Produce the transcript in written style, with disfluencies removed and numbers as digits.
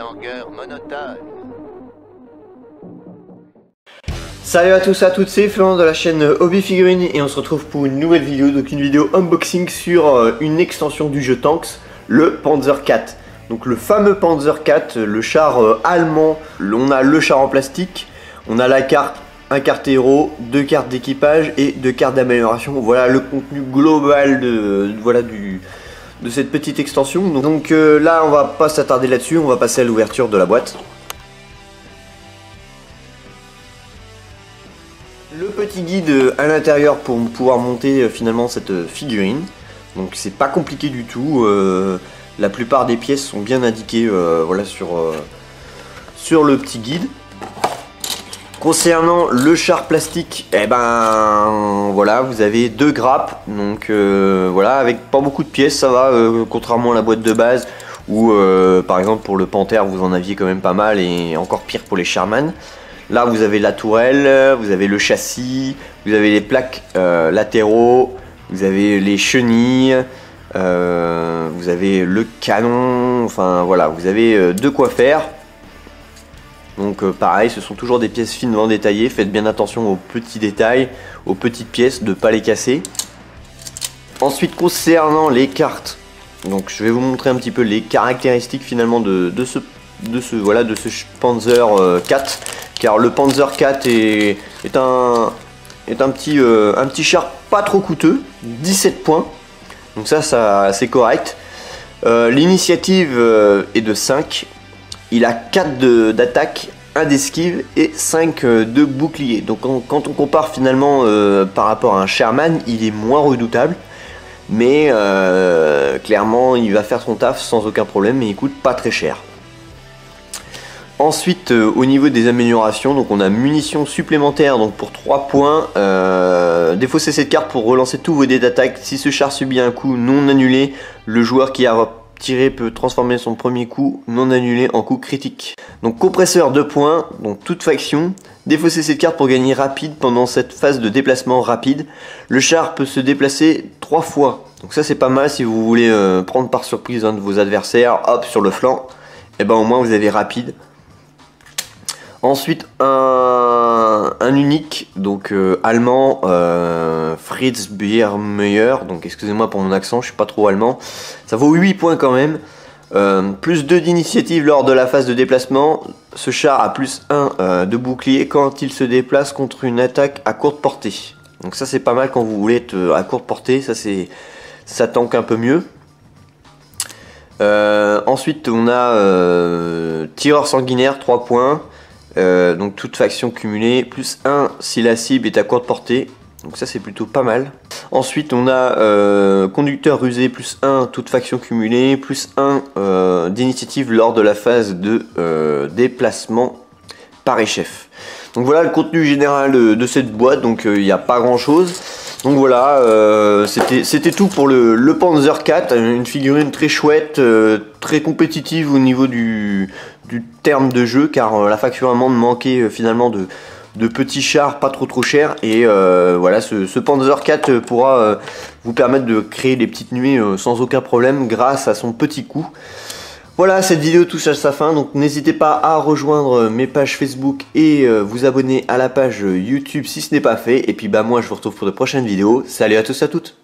longueur monotone. Salut à tous et à toutes, c'est Florent de la chaîne Hobby Figurines et on se retrouve pour une nouvelle vidéo, donc une vidéo unboxing sur une extension du jeu Tanks, le Panzer IV. Donc le fameux Panzer IV, le char allemand. On a le char en plastique, on a la carte, un carte héros, deux cartes d'équipage et deux cartes d'amélioration. Voilà le contenu global de cette petite extension. Donc là on va pas s'attarder là-dessus, on va passer à l'ouverture de la boîte. Le petit guide à l'intérieur pour pouvoir monter finalement cette figurine. Donc c'est pas compliqué du tout. La plupart des pièces sont bien indiquées voilà, sur le petit guide. Concernant le char plastique, eh ben voilà, vous avez deux grappes. Donc voilà, avec pas beaucoup de pièces, ça va, contrairement à la boîte de base où par exemple pour le Panther vous en aviez quand même pas mal, et encore pire pour les Sherman. Là vous avez la tourelle, vous avez le châssis, vous avez les plaques latéraux, vous avez les chenilles, vous avez le canon, enfin voilà, vous avez de quoi faire. Donc pareil, ce sont toujours des pièces finement détaillées, faites bien attention aux petits détails, aux petites pièces, de ne pas les casser. Ensuite concernant les cartes, donc je vais vous montrer un petit peu les caractéristiques finalement de ce Panzer IV. Car le Panzer IV est un petit char pas trop coûteux, 17 points, donc ça c'est correct. L'initiative est de 5, il a 4 d'attaque, 1 d'esquive et 5 de bouclier. Donc quand on compare finalement par rapport à un Sherman, il est moins redoutable, mais clairement il va faire son taf sans aucun problème et il coûte pas très cher. Ensuite au niveau des améliorations, donc on a munitions supplémentaires donc pour 3 points, défausser cette carte pour relancer tous vos dés d'attaque. Si ce char subit un coup non annulé, le joueur qui a tiré peut transformer son premier coup non annulé en coup critique. Donc compresseur 2 points, donc toute faction. Défausser cette carte pour gagner rapide pendant cette phase de déplacement rapide. Le char peut se déplacer 3 fois, donc ça c'est pas mal si vous voulez prendre par surprise un de vos adversaires, hop sur le flanc, et ben au moins vous avez rapide. Ensuite un unique, donc allemand, Fritz Biermeyer, donc excusez-moi pour mon accent, je suis pas trop allemand. Ça vaut 8 points quand même, plus 2 d'initiative lors de la phase de déplacement. Ce char a plus 1 de bouclier quand il se déplace contre une attaque à courte portée. Donc ça c'est pas mal quand vous voulez être à courte portée, ça tank un peu mieux. Ensuite on a tireur sanguinaire, 3 points. Donc toute faction cumulée, plus 1 si la cible est à courte portée, donc ça c'est plutôt pas mal. Ensuite on a conducteur rusé, plus 1 toute faction cumulée, plus 1 d'initiative lors de la phase de déplacement par échef. Donc voilà le contenu général de cette boîte, donc il n'y a pas grand chose. Donc voilà, c'était tout pour le Panzer IV, une figurine très chouette, très compétitive au niveau du terme de jeu, car la faction allemande manquait finalement de petits chars pas trop chers, et voilà, ce Panzer IV pourra vous permettre de créer des petites nuées sans aucun problème grâce à son petit coup. Voilà, cette vidéo touche à sa fin, donc n'hésitez pas à rejoindre mes pages Facebook et vous abonner à la page YouTube si ce n'est pas fait. Et puis bah moi je vous retrouve pour de prochaines vidéos. Salut à tous et à toutes.